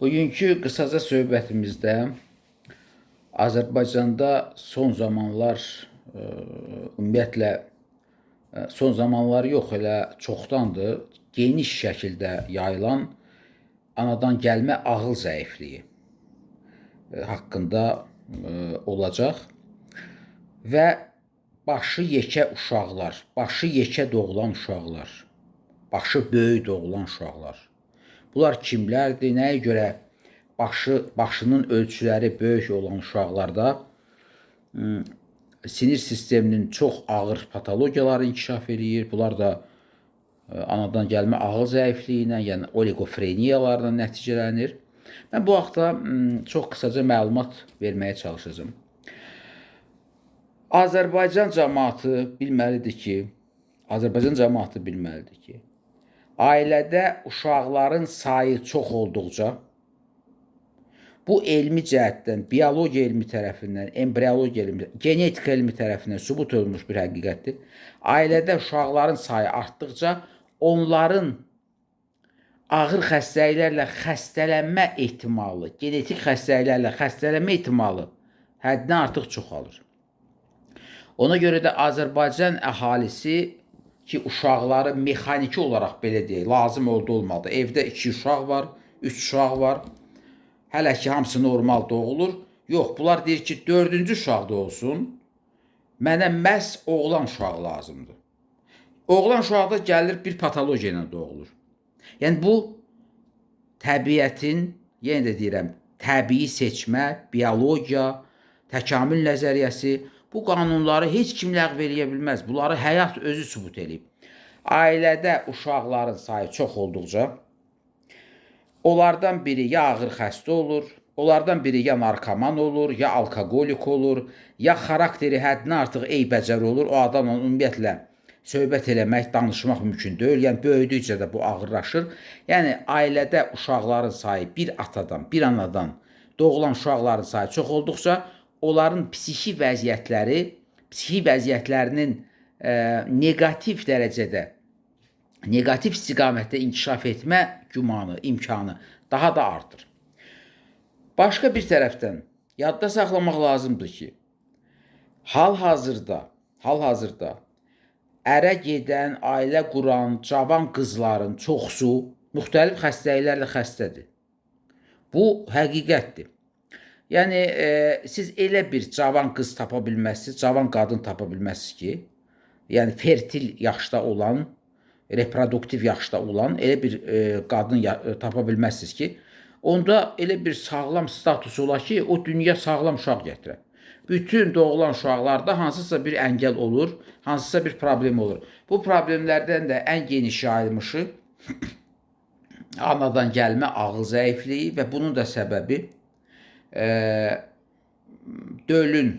Bugünkü kısaca söhbətimizdə Azərbaycanda son zamanlar ümumiyyətlə son zamanlar yox, elə çoxdandır geniş şəkildə yayılan anadan gəlmə ağıl zəifliyi haqqında olacaq və başı yekə uşaqlar, başı yekə doğulan uşaqlar, başı böyük doğulan uşaqlar. Bunlar kimlərdir? Nəyə görə başının ölçüləri böyük olan uşaqlarda sinir sisteminin çox ağır patologiyaları inkişaf eləyir. Bunlar da anadan gəlmə ağıl zəifliyinə, yəni oligofreniyalarla nəticələnir. Mən bu haqda çox qısaca məlumat verməyə çalışacağım. Azərbaycan cəmaatı bilməlidir ki, ailədə uşaqların sayı çox olduqca, bu elmi cəhətdən, biologiya elmi tərəfindən, embriologiya elmi, genetika elmi tərəfindən sübut olunmuş bir həqiqətdir. Ailədə uşaqların sayı artdıqca, onların ağır xəstəliklərlə xəstələnmə ehtimalı, genetik xəstəliklərlə xəstələnmə ehtimalı həddindən artıq çoxalır. Ona görə də Azərbaycan əhalisi ki, uşaqları mexaniki olaraq belə deyək, lazım olmalıdır. Evdə 2 uşaq var, 3 uşaq var. Hələ ki, hamısı normal doğulur. Yox, bunlar deyir ki, 4-cü uşaq da olsun, mənə məhz oğlan uşağı lazımdır. Oğlan uşağı da gəlir bir patologiya ilə doğulur. Yəni, bu təbiətin, yenə də deyirəm, təbii seçmə, biologiya, təkamül nəzəriyyəsi, bu qanunları heç kim ləğv eləyə bilməz. Bunları həyat özü sübut edib. Ailədə uşaqların sayı çox olduqca, onlardan biri ya ağır xəstə olur, onlardan biri ya narkoman olur, ya alkoqolik olur, ya xarakteri həddindən artıq eybəcər olur. O adamla ümumiyyətlə söhbət eləmək, danışmaq mümkün deyil. Yəni, böyüdükcə də bu ağırlaşır. Yəni, ailədə uşaqların sayı bir atadan, bir anadan doğulan uşaqların sayı çox olduqca, onların psixi vəziyyətlərinin negativ dərəcədə, negativ istiqamətdə inkişaf etmə gümanı, imkanı daha da artır. Başqa bir tərəfdən, yadda saxlamaq lazımdır ki, hal-hazırda ərə gedən, ailə quran, cavan qızların çoxsu müxtəlif xəstəliklərlə xəstədir. Bu həqiqətdir. Yəni, siz elə bir cavan qız tapa bilməzsiniz, cavan qadın tapa bilməzsiniz ki, yəni fertil yaşda olan, reproduktiv yaşda olan elə bir qadın tapa bilməzsiniz ki, onda elə bir sağlam status ola ki, o dünya sağlam uşaq gətirə. Bütün doğulan uşaqlarda hansısa bir əngəl olur, hansısa bir problem olur. Bu problemlərdən də ən geniş yayılmışı anadan gəlmə ağıl zəifliyi və bunun da səbəbi dölün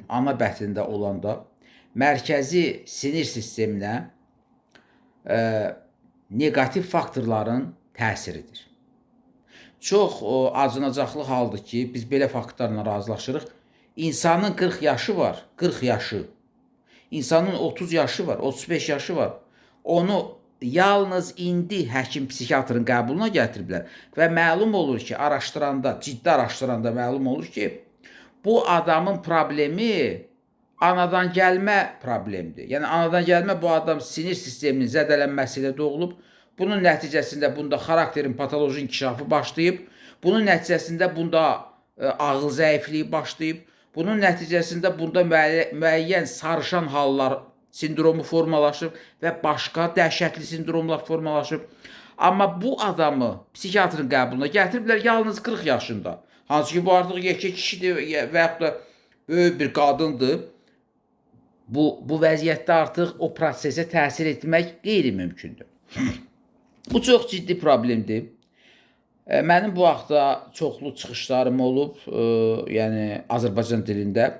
ana bətnində olanda mərkəzi sinir sisteminə negativ faktorların təsiridir. Çox acınacaqlı haldır ki, biz belə faktlarla razılaşırıq. İnsanın 40 yaşı var, 40 yaşı. İnsanın 30 yaşı var, 35 yaşı var. Onu yalnız indi həkim psixiatrın qəbuluna gətiriblər və məlum olur ki, ciddi araşdıranda məlum olur ki, bu adamın problemi anadan gəlmə problemidir. Yəni, anadan gəlmə bu adam sinir sisteminin zədələnməsi ilə doğulub, bunun nəticəsində bunda xarakterin patoloji inkişafı başlayıb, bunun nəticəsində bunda ağıl zəifliyi başlayıb, bunun nəticəsində bunda müəyyən sarışan hallar, sindromu formalaşıb və başqa dəhşətli sindromlar formalaşıb. Amma bu adamı psixiatrın qəbuluna gətiriblər yalnız 40 yaşında. Hansı ki, bu artıq yekə kişidir və yaxud da böyük bir qadındır. Bu vəziyyətdə artıq o prosesə təsir etmək qeyri-mümkündür. Bu çox ciddi problemdir. Mənim bu haqda çoxlu çıxışlarım olub, yəni Azərbaycan dilində.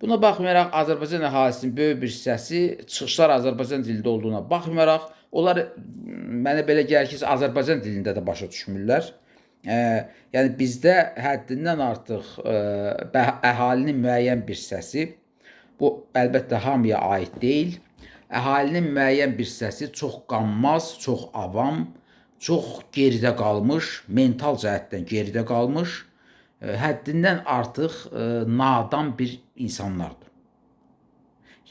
Buna baxmayaraq, Azərbaycan əhalisinin böyük bir hissəsi çıxışlar Azərbaycan dilində olduğuna baxmayaraq, onlar mənə belə gəlir ki, Azərbaycan dilində də başa düşmürlər. Yəni, bizdə həddindən artıq əhalinin müəyyən bir hissəsi, bu əlbəttə hamıya aid deyil, əhalinin müəyyən bir hissəsi çox qanmaz, çox avam, çox geridə qalmış, mental cəhətdən geridə qalmış, həddindən artıq nadan bir insanlardır.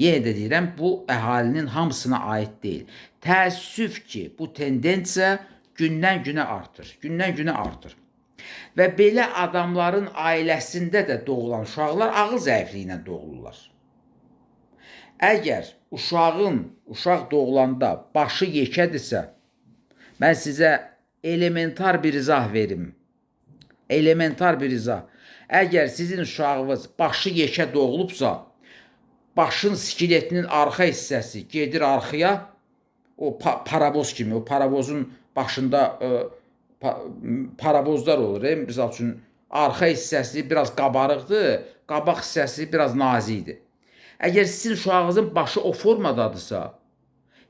Yenə də deyirəm, bu əhalinin hamısına aid deyil. Təəssüf ki, bu tendensiya gündən-günə artır, gündən-günə artır. Və belə adamların ailəsində də doğulan uşaqlar ağıl zəifliyi ilə doğulurlar. Əgər uşaq doğulanda başı yekədirsə, mən sizə elementar bir izah verim. Elementar bir izah. Əgər sizin uşağınız başı yekə doğulubsa, başın skeletinin arxa hissəsi gedir arxaya, o paravoz kimi, o paravozun başında paravozlar olur. Misal üçün, arxa hissəsi biraz qabarıqdır, qabaq hissəsi biraz nazikdir. Əgər sizin uşağınızın başı o formadadırsa,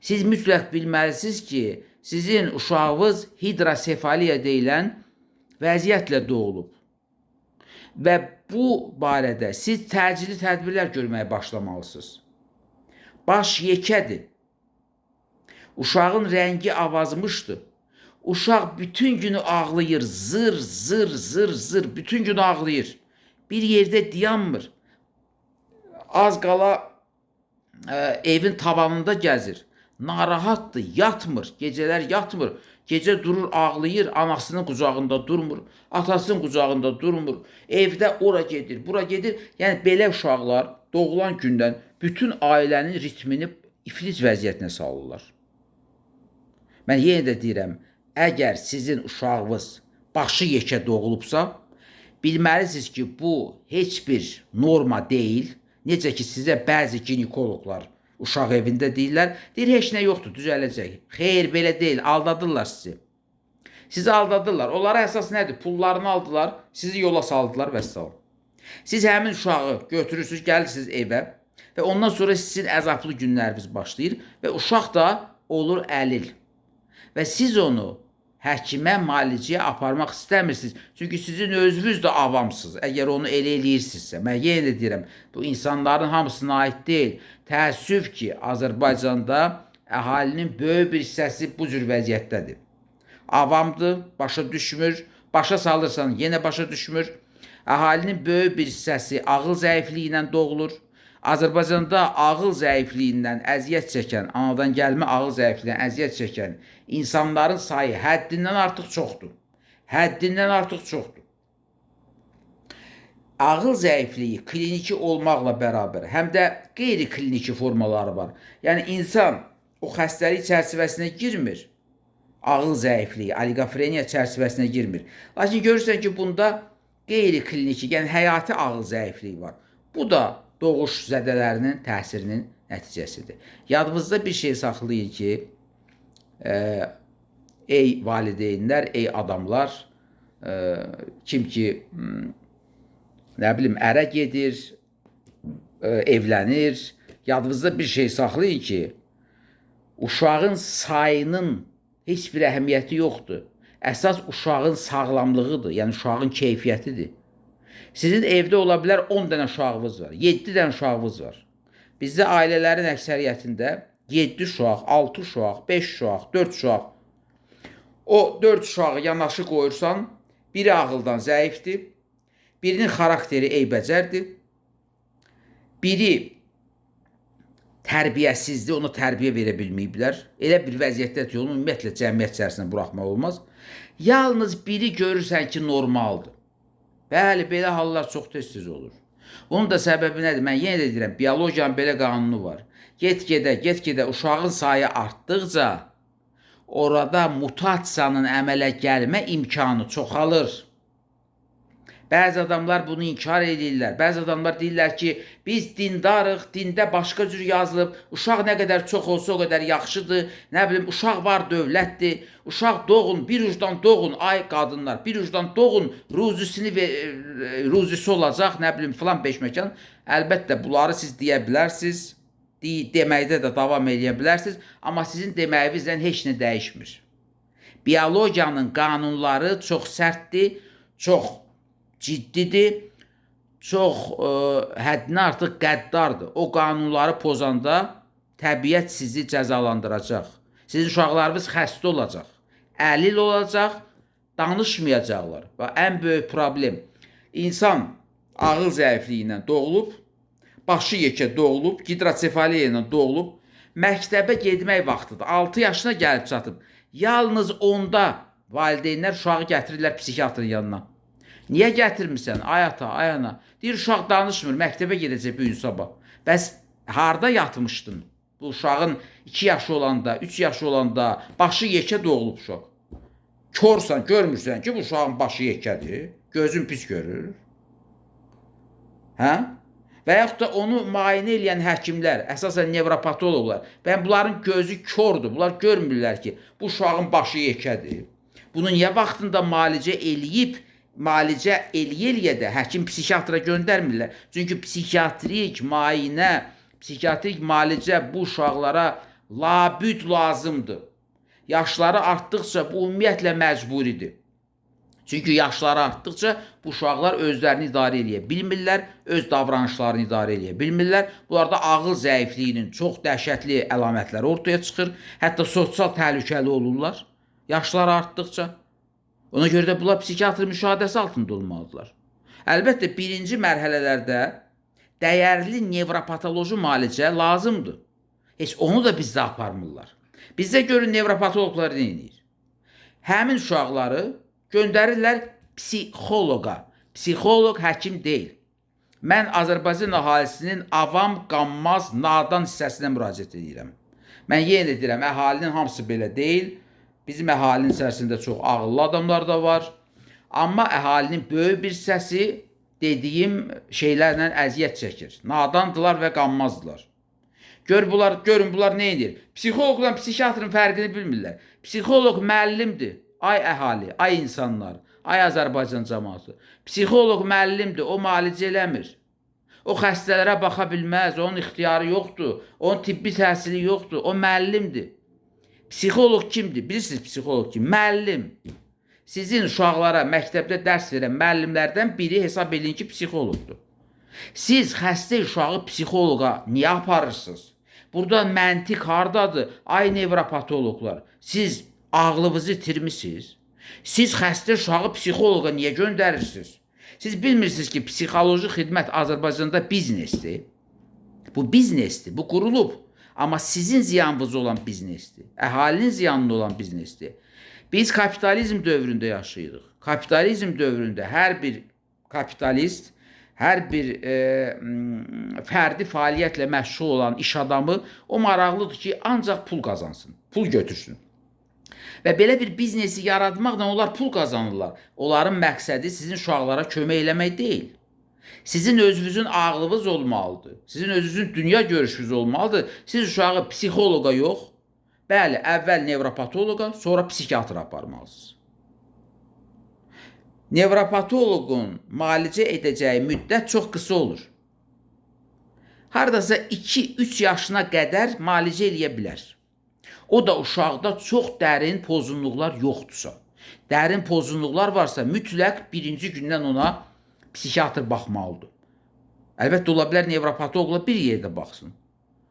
siz mütləq bilməlisiniz ki, sizin uşağınız hidrosefaliya deyilən vəziyyətlə doğulub. Və bu barədə siz təcili tədbirlər görməyə başlamalısınız. Baş yekədir. Uşağın rəngi avazmışdır. Uşaq bütün günü ağlayır, zır, zır, zır, zır, bütün gün ağlayır. Bir yerdə dayanmır. Az qala evin tavanında gəzir. Narahatdır, yatmır, gecələr yatmır. Gecə durur, ağlayır, anasının qucağında durmur, atasının qucağında durmur. Evdə ora gedir, bura gedir. Yəni, belə uşaqlar doğulan gündən bütün ailənin ritmini iflic vəziyyətinə salırlar. Mən yenə də deyirəm, əgər sizin uşağınız başı yekə doğulubsa, bilməlisiniz ki, bu heç bir norma deyil. Necə ki, sizə bəzi ginekoloqlar uşaq evində deyirlər, deyir, heç nə yoxdur, düzələcək. Xeyr, belə deyil, aldadırlar sizi. Sizi aldadırlar. Onlara əsas nədir? Pullarını aldılar, sizi yola saldılar və s. Siz həmin uşağı götürürsünüz, gəlirsiniz evə və ondan sonra sizin əzablı günləriniz başlayır və uşaq da olur əlil. Və siz onu həkimə, müalicəyə aparmaq istəmirsiniz. Çünki sizin özünüz də avamsınız. Əgər onu elə eləyirsinizsə, mən yenə deyirəm, bu insanların hamısına aid deyil. Təəssüf ki, Azərbaycanda əhalinin böyük bir hissəsi bu cür vəziyyətdədir. Avamdır, başa düşmür, başa salırsan yenə başa düşmür. Əhalinin böyük bir hissəsi ağıl zəifliyi ilə doğulur. Azərbaycanda ağıl zəifliyindən əziyyət çəkən, anadan gəlmə ağıl zəifliyindən əziyyət çəkən insanların sayı həddindən artıq çoxdur. Həddindən artıq çoxdur. Ağıl zəifliyi kliniki olmaqla bərabər, həm də qeyri-kliniki formaları var. Yəni, insan o xəstəlik çərçivəsinə girmir. Ağıl zəifliyi, oligofreniya çərçivəsinə girmir. Lakin görürsən ki, bunda qeyri-kliniki, yəni həyati ağıl zəifliyi var. Bu da doğuş zədələrinin təsirinin nəticəsidir. Yadınızda bir şey saxlayın ki, ey valideynlər, ey adamlar, kim ki, nə bilim, ərə gedir, evlənir, yadınızda bir şey saxlayın ki, uşağın sayının heç bir əhəmiyyəti yoxdur. Əsas uşağın sağlamlığıdır, yəni uşağın keyfiyyətidir. Sizin evdə ola bilər 10 dənə uşağınız var, 7 dənə uşağınız var. Bizdə ailələrin əksəriyyətində 7 uşaq, 6 uşaq, 5 uşaq, 4 uşaq. O 4 uşağı yanaşı qoyursan, biri ağıldan zəifdir, birinin xarakteri eybəcərdir, biri tərbiyəsizdir, ona tərbiyə verə bilməyiblər. Elə bir vəziyyətdə ki, onu ümumiyyətlə cəmiyyət içərisində buraxmaq olmaz. Yalnız biri görürsən ki, normaldır. Bəli, belə hallar çox tez-tez olur. Bunun da səbəbi nədir? Mən yenə də deyirəm, biologiyanın belə qanunu var. Get-gedə uşağın sayı artdıqca orada mutasiyanın əmələ gəlmə imkanı çoxalır. Bəzi adamlar bunu inkar edirlər. Bəzi adamlar deyirlər ki, biz dindarıq, dində başqa cür yazılıb, uşaq nə qədər çox olsa o qədər yaxşıdır, nə bilim, uşaq var, dövlətdir, uşaq doğun, bir ucdan doğun, ay qadınlar, bir ucdan doğun, ruzisi olacaq, nə bilim, filan beşməkan. Əlbəttə, bunları siz deyə bilərsiniz, deməkdə də davam edə bilərsiniz, amma sizin deməyinizlə heç nə dəyişmir. Biologiyanın qanunları çox sərtdir, çox ciddidir, çox həddinə artıq qəddardır. O qanunları pozanda təbiət sizi cəzalandıracaq. Sizin uşaqlarınız xəstə olacaq. əlil olacaq, danışmayacaqlar. Və ən böyük problem, insan ağıl zəifliyi ilə doğulub, başı yekə doğulub, hidrosefaliya ilə doğulub, məktəbə getmək vaxtıdır. 6 yaşına gəlib çatıb. Yalnız onda valideynlər uşağı gətirirlər psixiatrın yanına. Niyə gətirmirsən? Ay ata, ay ana. Deyir, uşaq danışmır, məktəbə gedəcək bu gün sabah. Bəs harda yatmışdın? Bu uşağın 2 yaşı olanda, 3 yaşı olanda başı yekə doğulub uşaq. Körsən, görmürsən ki, bu uşağın başı yekədir. Gözün pis görür. Hə? Və yaxud da onu müayinə edən həkimlər, əsasən nevropatoloqlar, bunların gözü kördür. Bunlar görmürlər ki, bu uşağın başı yekədir. Bunu niyə vaxtında müalicə eləyib, müalicə eləyə də həkim psixiatra göndərmirlər. Çünki psixiatrik müayinə, psixiatrik müalicə bu uşaqlara labüd lazımdır. Yaşları artdıqca bu ümumiyyətlə məcburidir. Çünki yaşları artdıqca bu uşaqlar özlərini idarə edə bilmirlər, öz davranışlarını idarə edə bilmirlər. Bunlarda ağıl zəifliyinin çox dəhşətli əlamətləri ortaya çıxır. Hətta sosial təhlükəli olurlar yaşları artdıqca. Ona görə də bunlar psixiatr müşahidəsi altında olmalıdırlar. Əlbəttə, birinci mərhələlərdə dəyərli nevropatoloji müalicə lazımdır. Heç onu da bizdə aparmırlar. Bizdə görün nevropatoloqlar nə edir? Həmin uşaqları göndərirlər psixoloqa. Psixoloq həkim deyil. Mən Azərbaycan əhalisinin avam, qanmaz, nadan hissəsinə müraciət edirəm. Mən yenə deyirəm, əhalinin hamısı belə deyil. Bizim əhalinin içərisində çox ağıllı adamlar da var. Amma əhalinin böyük bir hissəsi dediyim şeylərlə əziyyət çəkir. Nadandılar və qanmazdılar. Görün bunlar nə edir? Psixoloqla psixiatrın fərqini bilmirlər. Psixoloq müəllimdir. Ay əhali, ay insanlar, ay Azərbaycan cəmaatı. Psixoloq müəllimdir, o müalicə eləmir. O xəstələrə baxa bilməz, onun ixtiyarı yoxdur, onun tibbi təhsili yoxdur, o müəllimdir. Psixoloq kimdir? Bilirsiniz psixoloq kim? Müəllim. Sizin uşaqlara məktəbdə dərs verən müəllimlərdən biri hesab edin ki, psixoloqdur. Siz xəstə uşağı psixoloqa niyə aparırsınız? Burada məntiq hardadır? Ay nevropatoloqlar, siz ağlınızı itirmisiniz. Siz xəstə uşağı psixoloqa niyə göndərirsiniz? Siz bilmirsiniz ki, psixoloji xidmət Azərbaycanda biznesdir. Bu biznesdir, bu qurulub. Amma sizin ziyanınız olan biznesdir. Əhalinin ziyanlı olan biznesdir. Biz kapitalizm dövründə yaşayırıq. Kapitalizm dövründə hər bir kapitalist, hər bir fərdi fəaliyyətlə məşğul olan iş adamı o maraqlıdır ki, ancaq pul qazansın, pul götürsün. Və belə bir biznesi yaratmaqla onlar pul qazanırlar. Onların məqsədi sizin uşaqlara kömək eləmək deyil. Sizin özünüzün ağlınız olmalıdır. Sizin özünüzün dünya görüşünüz olmalıdır. Siz uşağı psixoloqa yox, bəli, əvvəl nevropatoloqa, sonra psixiatra aparmalısınız. Nevropatoloqun müalicə edəcəyi müddət çox qısa olur. Hardasa 2-3 yaşına qədər müalicə eləyə bilər. O da uşaqda çox dərin pozğunluqlar yoxdursa. Dərin pozğunluqlar varsa mütləq birinci gündən ona psixiatr baxmalıdır. Əlbəttə, ola bilər nevropatoloqla bir yerdə baxsın.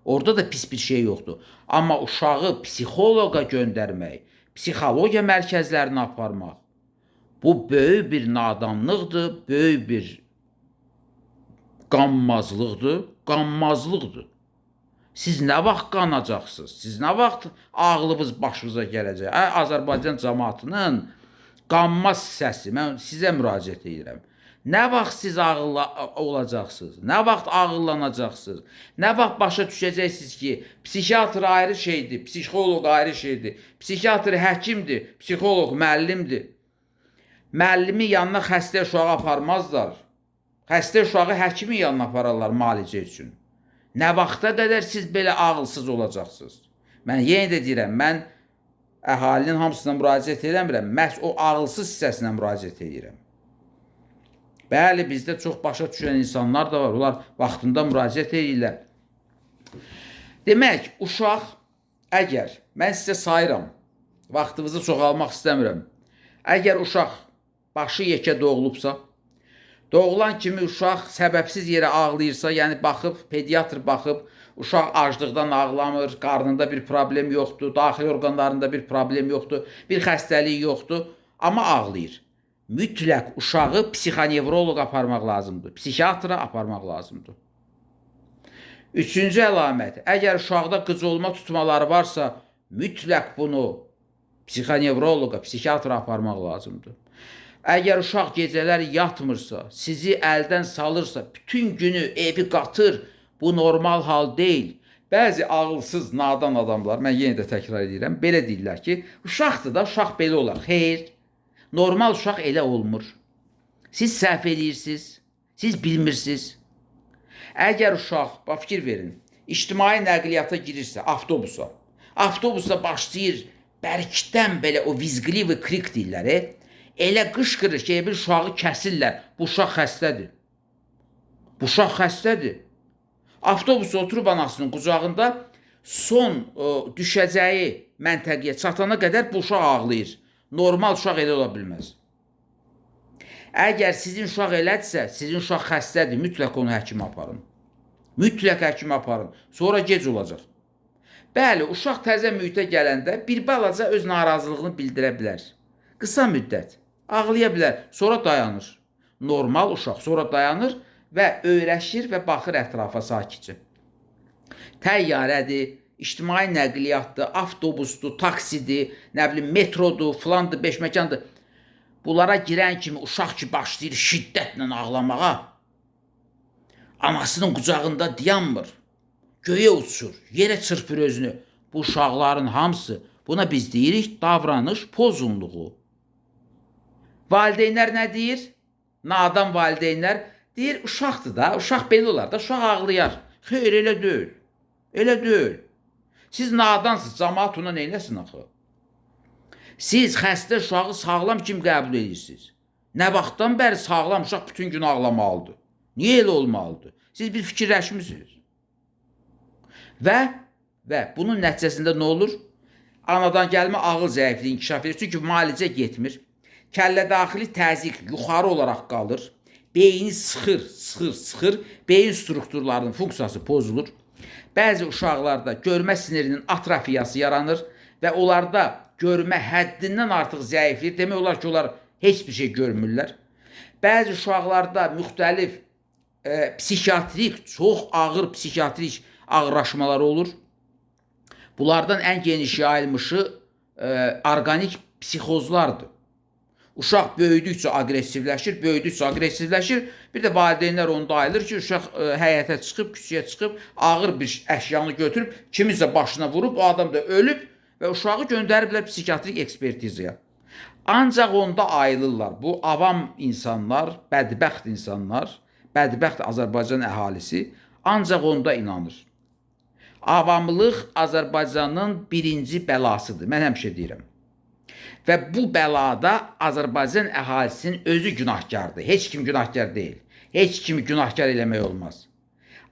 Orada da pis bir şey yoxdur. Amma uşağı psixoloqa göndərmək, psixologiya mərkəzlərinə aparmaq, bu böyük bir nadanlıqdır, böyük bir qanmazlıqdır. Siz nə vaxt qanacaqsınız? Siz nə vaxt ağlınız başınıza gələcək? Azərbaycan cəmaatının qanmaz hissəsi, mən sizə müraciət edirəm. Nə vaxt siz ağıllı olacaqsınız? Nə vaxt ağıllanacaqsınız? Nə vaxt başa düşəcəksiniz ki, psixiatr ayrı şeydir, psixoloq ayrı şeydir, psixiatr həkimdir, psixoloq müəllimdir. Müəllimi yanına xəstə uşağı aparmazlar. Xəstə uşağı həkimin yanına apararlar müalicə üçün. Nə vaxta qədər siz belə ağılsız olacaqsınız? Mən yenə də deyirəm, mən əhalinin hamısına müraciət eləmirəm, məhz o ağılsız hissəsinə müraciət edirəm. Bəli, bizdə çox başa düşən insanlar da var, onlar vaxtında müraciət edirlər. Demək, uşaq, əgər, mən sizə sayıram, vaxtınızı çox almaq istəmirəm, əgər uşaq başı yekə doğulubsa, doğulan kimi uşaq səbəbsiz yerə ağlayırsa, yəni baxıb, pediatr baxıb, Uşaq aclıqdan ağlamır, qarnında bir problem yoxdur, daxili orqanlarında bir problem yoxdur, bir xəstəlik yoxdur, amma ağlayır. Mütləq uşağı psixonevroloq aparmaq lazımdır, psixiatra aparmaq lazımdır. Üçüncü əlamət, əgər uşaqda qıcolma tutmaları varsa, mütləq bunu psixonevroloqa, psixiatra aparmaq lazımdır. Əgər uşaq gecələr yatmırsa, sizi əldən salırsa, bütün günü evi qatır, bu normal hal deyil. Bəzi ağılsız, nadan adamlar, mən yenə də təkrar edirəm, belə deyirlər ki, uşaqdır da, uşaq belə olar. Xeyr, normal uşaq elə olmur. Siz səhv edirsiniz, siz bilmirsiniz. Əgər uşaq, fikir verin, ictimai nəqliyyata girirsə, avtobusa başlayır, bərkdən belə o vizgli və krik deyirlər, elə qışqırır ki, bir uşağı kəsirlər, bu uşaq xəstədir. Bu uşaq xəstədir. Avtobus oturub anasının qucağında son düşəcəyi məntəqəyə çatana qədər bu uşaq ağlayır. Normal uşaq elə ola bilməz. Əgər sizin uşaq elədirsə, sizin uşaq xəstədir, mütləq onu həkimə aparın. Mütləq həkimə aparın. Sonra gec olacaq. Bəli, uşaq təzə mühitə gələndə bir balaca öz narazılığını bildirə bilər. Qısa müddət. Ağlaya bilər, sonra dayanır. Normal uşaq sonra dayanır və öyrəşir və baxır ətrafa sakitcə. Təyyarədir, ictimai nəqliyyatdır, avtobusdur, taksidir, nə bilim, metrodur, filandır, beşməkandır. Bunlara girən kimi uşaq ki başlayır şiddətlə ağlamağa, anasının qucağında dayanmır, göyə uçur, yerə çırpır özünü. Bu uşaqların hamısı, buna biz deyirik davranış pozğunluğu. Valideynlər nə deyir? Nadan valideynlər deyir, uşaqdır da, uşaq belə olar da, uşaq ağlayar. Xeyr, elə deyil. Elə deyil. Siz nadansınız, cəmaat ona neynəsin axı? Siz xəstə uşağı sağlam kimi qəbul edirsiniz. Nə vaxtdan bəri sağlam uşaq bütün gün ağlamalıdır? Niyə elə olmalıdır? Siz bir fikirləşmişsiniz. Və bunun nəticəsində nə olur? Anadan gəlmə ağıl zəifliyi inkişaf edir. Çünki müalicə getmir. Kəllə daxili təzyiq yuxarı olaraq qalır. Beyni sıxır. Beyin strukturlarının funksiyası pozulur. Bəzi uşaqlarda görmə sinirinin atrofiyası yaranır və onlarda görmə həddindən artıq zəifliyir. Demək olar ki, onlar heç bir şey görmürlər. Bəzi uşaqlarda müxtəlif psixiatrik, çox ağır psixiatrik ağırlaşmaları olur. Bunlardan ən geniş yayılmışı orqanik psixozlardır. Uşaq böyüdükcə aqressivləşir. Bir də valideynlər onu da ayılır ki, uşaq həyətə çıxıb, küçəyə çıxıb, ağır bir əşyanı götürüb, kiminsə başına vurub, o adam da ölüb və uşağı göndəriblər psixiatrik ekspertizaya. Ancaq onda ayılırlar. Bu avam insanlar, bədbəxt insanlar, bədbəxt Azərbaycan əhalisi ancaq onda inanır. Avamlıq Azərbaycanın birinci bəlasıdır. Mən həmişə deyirəm. Və bu bəlada Azərbaycan əhalisinin özü günahkardır. Heç kim günahkar deyil. Heç kimi günahkar eləmək olmaz.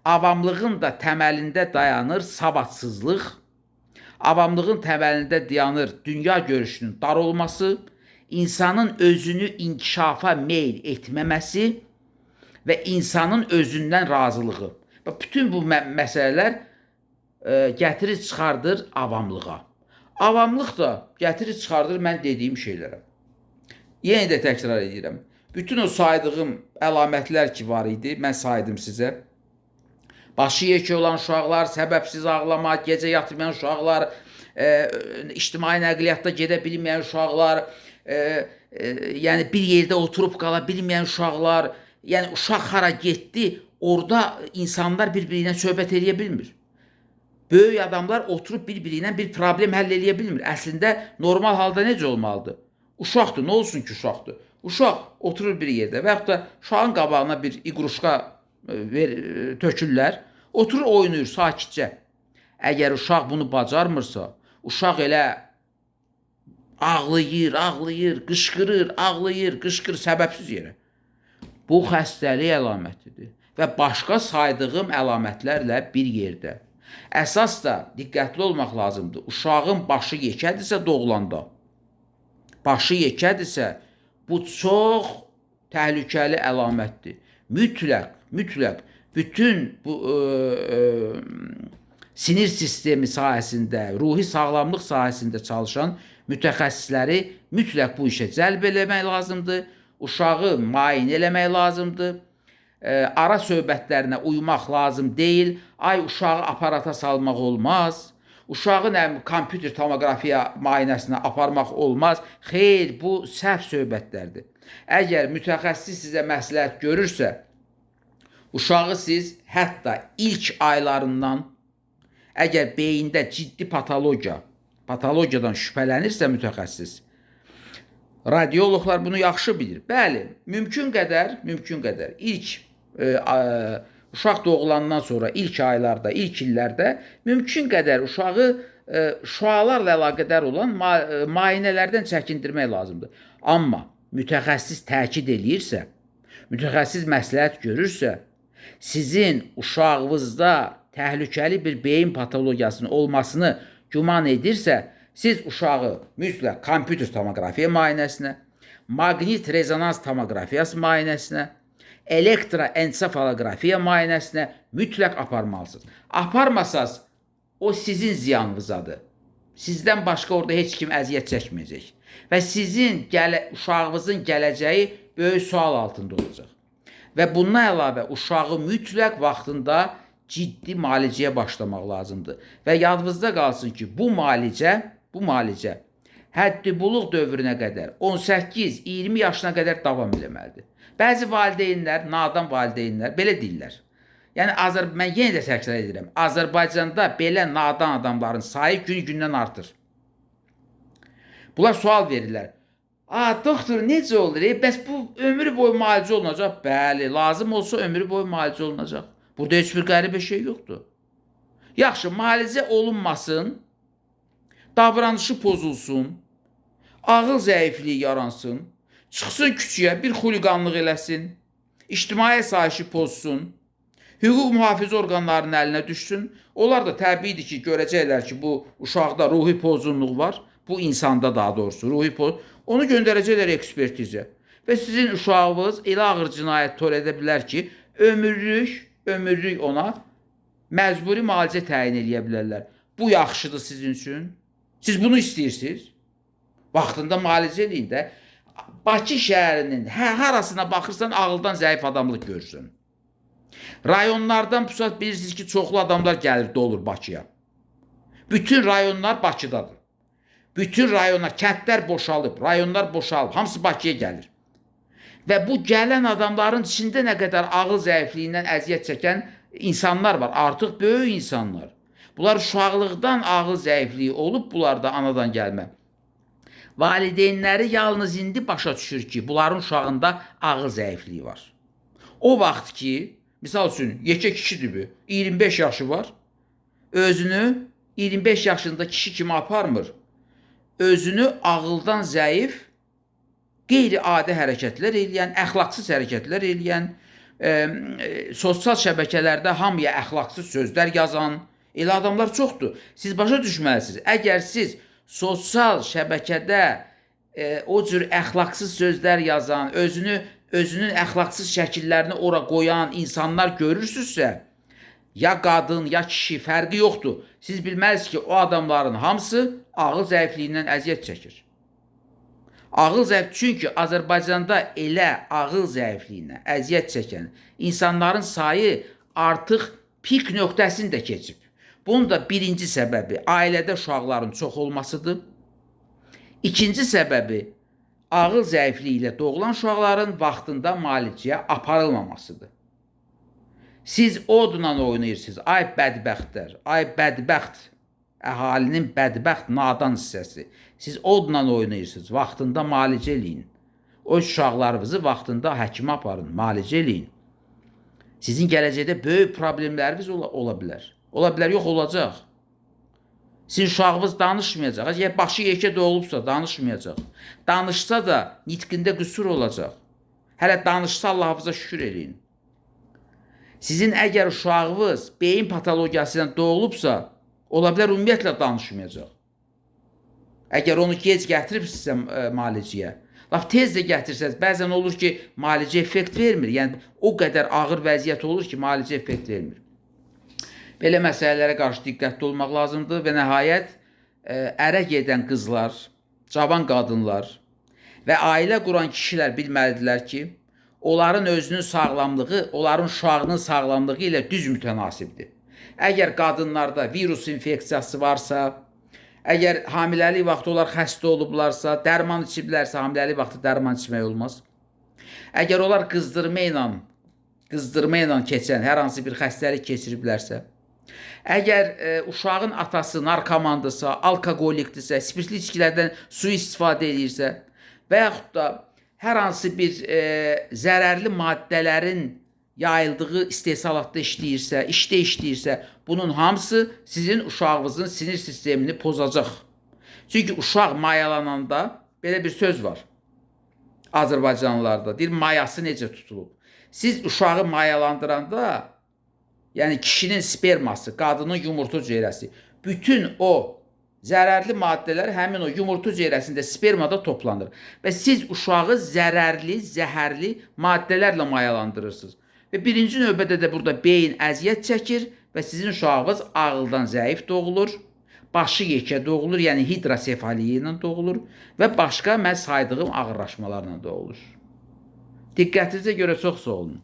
Avamlığın da təməlində dayanır savadsızlıq. Avamlığın təməlində dayanır dünya görüşünün dar olması, insanın özünü inkişafa meyl etməməsi və insanın özündən razılığı. Bütün bu məsələlər gətirir çıxardır avamlığa. Avamlıq da gətirir çıxardır mən dediyim şeylərə. Yenə də təkrar edirəm. Bütün o saydığım əlamətlər ki var idi, mən saydım sizə. Başı yekə olan uşaqlar, səbəbsiz ağlama, gecə yatmayan uşaqlar, ictimai nəqliyyatda gedə bilməyən uşaqlar, yəni bir yerdə oturub qala bilməyən uşaqlar, yəni uşaq hara getdi, orada insanlar bir-birinə söhbət eləyə bilmir. Böyük adamlar oturub bir-birinə bir problem həll eləyə bilmir. Əslində normal halda necə olmalıdır? Uşaqdır, nə olsun ki uşaqdır? Uşaq oturur bir yerdə və yaxud da uşağın qabağına bir iqruşka tökürlər, oturur oynayır sakitcə. Əgər uşaq bunu bacarmırsa, uşaq elə ağlayır, qışqırır səbəbsiz yerə. Bu xəstəlik əlamətidir və başqa saydığım əlamətlərlə bir yerdə. Əsas da diqqətli olmaq lazımdır. Uşağın başı yekədirsə doğulanda, başı yekədirsə, bu çox təhlükəli əlamətdir. Mütləq bütün bu sinir sistemi sahəsində, ruhi sağlamlıq sahəsində çalışan mütəxəssisləri mütləq bu işə cəlb eləmək lazımdır. Uşağı müayinə eləmək lazımdır. Ara söhbətlərinə uymaq lazım deyil. Ay, uşağı aparata salmaq olmaz. Uşağı kompüter tomografiya müayinəsinə aparmaq olmaz. Xeyr, bu səhv söhbətlərdir. Əgər mütəxəssis sizə məsləhət görürsə, uşağı siz hətta ilk aylarından, əgər beyində ciddi patologiyadan şübhələnirsə mütəxəssis, radioloqlar bunu yaxşı bilir. Bəli, mümkün qədər ilk uşaq doğulandan sonra ilk aylarda, ilk illərdə mümkün qədər uşağı şüalarla əlaqədar olan müayinələrdən çəkindirmək lazımdır. Amma mütəxəssis təkid eləyirsə, mütəxəssis məsləhət görürsə, sizin uşağınızda təhlükəli bir beyin patologiyasının olmasını güman edirsə, siz uşağı mütləq kompüter tomografiya müayinəsinə, maqnit rezonans tomografiyası müayinəsinə, elektroensefalografiya müayinəsinə mütləq aparmalısınız. Aparmasaz, o sizin ziyanınızadır. Sizdən başqa orada heç kim əziyyət çəkməyəcək. Və sizin uşağınızın gələcəyi böyük sual altında olacaq. Və bundan əlavə uşağı mütləq vaxtında ciddi müalicəyə başlamaq lazımdır. Və yadınızda qalsın ki, bu müalicə həddi buluq dövrünə qədər 18-20 yaşına qədər davam eləməlidir. Bəzi valideynlər, nadan valideynlər belə deyirlər. Yəni, mən yenə də təkrar edirəm, Azərbaycanda belə nadan adamların sayı gün-gündən artır. Bunlar sual verirlər. Doktor, necə olur? Bəs bu ömrü boyu müalicə olunacaq? Bəli, lazım olsa ömrü boyu müalicə olunacaq. Burada heç bir qəribə şey yoxdur. Yaxşı, müalicə olunmasın, davranışı pozulsun, ağıl zəifliyi yaransın, çıxsın küçüyə, bir xuliqanlıq eləsin, ictimai asayişi pozsun, hüquq mühafizə orqanlarının əlinə düşsün. Onlar da təbiidir ki, görəcəklər ki, bu uşaqda ruhi pozğunluq var, bu insanda daha doğrusu ruhi pozğunluq. Onu göndərəcəklər ekspertizə. Və sizin uşağınız elə ağır cinayət törədə bilər ki, ömürlük ona məcburi müalicə təyin edə bilərlər. Bu yaxşıdır sizin üçün. Siz bunu istəyirsiniz. Vaxtında müalicə eləyin də. Bakı şəhərinin harasına baxırsan ağıldan zəif adamlıq görürsən. Rayonlardan pusat bilirsiniz ki, çoxlu adamlar gəlir, dolur Bakıya. Bütün rayonlar Bakıdadır. Bütün rayonlar, kəndlər boşalıb, rayonlar boşalıb, hamısı Bakıya gəlir. Və bu gələn adamların içində nə qədər ağıl zəifliyindən əziyyət çəkən insanlar var, artıq böyük insanlar. Bunlar uşaqlıqdan ağıl zəifliyi olub, bunlar da anadan gəlmə. Valideynləri yalnız indi başa düşür ki, bunların uşağında ağıl zəifliyi var. O vaxt ki, misal üçün, yekə kişidir bu, 25 yaşı var, özünü 25 yaşında kişi kimi aparmır, özünü ağıldan zəif, qeyri-adi hərəkətlər eləyən, əxlaqsız hərəkətlər eləyən, sosial şəbəkələrdə hamıya əxlaqsız sözlər yazan, elə adamlar çoxdur. Siz başa düşməlisiniz. Əgər siz sosial şəbəkədə o cür əxlaqsız sözlər yazan, özünün əxlaqsız şəkillərini ora qoyan insanlar görürsünüzsə, ya qadın, ya kişi fərqi yoxdur. Siz bilməlisiniz ki, o adamların hamısı ağıl zəifliyindən əziyyət çəkir. Ağıl zəif, çünki Azərbaycanda elə ağıl zəifliyinə əziyyət çəkən insanların sayı artıq pik nöqtəsini də keçib. Bunun da birinci səbəbi ailədə uşaqların çox olmasıdır. İkinci səbəbi ağıl zəifliyi ilə doğulan uşaqların vaxtında müalicəyə aparılmamasıdır. Siz odla oynayırsınız, ay bədbəxtlər, ay bədbəxt, əhalinin bədbəxt nadan hissəsi. Siz odla oynayırsınız, vaxtında müalicə eləyin. O uşaqlarınızı vaxtında həkimə aparın, müalicə eləyin. Sizin gələcəkdə böyük problemləriniz ola bilər. Ola bilər, yox olacaq. Sizin uşağınız danışmayacaq. Əgər başı yekə doğulubsa danışmayacaq. Danışsa da nitqində qüsur olacaq. Hələ danışsa Allahınıza şükür eləyin. Sizin əgər uşağınız beyin patologiyası ilə doğulubsa, ola bilər ümumiyyətlə danışmayacaq. Əgər onu gec gətiribsinizsə müalicəyə, Laf tez də gətirsəz, bəzən olur ki, müalicə effekt vermir. Yəni o qədər ağır vəziyyət olur ki, müalicə effekt vermir. Belə məsələlərə qarşı diqqətli olmaq lazımdır və nəhayət ərə gedən qızlar, cavan qadınlar və ailə quran kişilər bilməlidirlər ki, onların özünün sağlamlığı, onların uşağının sağlamlığı ilə düz mütənasibdir. Əgər qadınlarda virus infeksiyası varsa, əgər hamiləlik vaxtı onlar xəstə olublarsa, dərman içiblərsə, hamiləlik vaxtı dərman içmək olmaz. Əgər onlar qızdırma ilə keçən hər hansı bir xəstəlik keçiriblərsə, əgər uşağın atası narkomandırsa, alkoqolikdirsə, spirtli içkilərdən su istifadə edirsə və yaxud da hər hansı bir zərərli maddələrin yayıldığı istehsalatda işləyirsə, bunun hamısı sizin uşağınızın sinir sistemini pozacaq. Çünki uşaq mayalananda belə bir söz var Azərbaycanlılarda. Deyir, mayası necə tutulub? Siz uşağı mayalandıranda, yəni kişinin sperması, qadının yumurta hüceyrəsi, bütün o zərərli maddələr həmin o yumurta hüceyrəsində spermada toplanır. Və siz uşağı zərərli, zəhərli maddələrlə mayalandırırsınız. Və birinci növbədə də burada beyin əziyyət çəkir və sizin uşağınız ağıldan zəif doğulur, başı yekə doğulur, yəni hidrosefaliya ilə doğulur və başqa mən saydığım ağırlaşmalarla doğulur. Diqqətinizə görə çox sağ olun.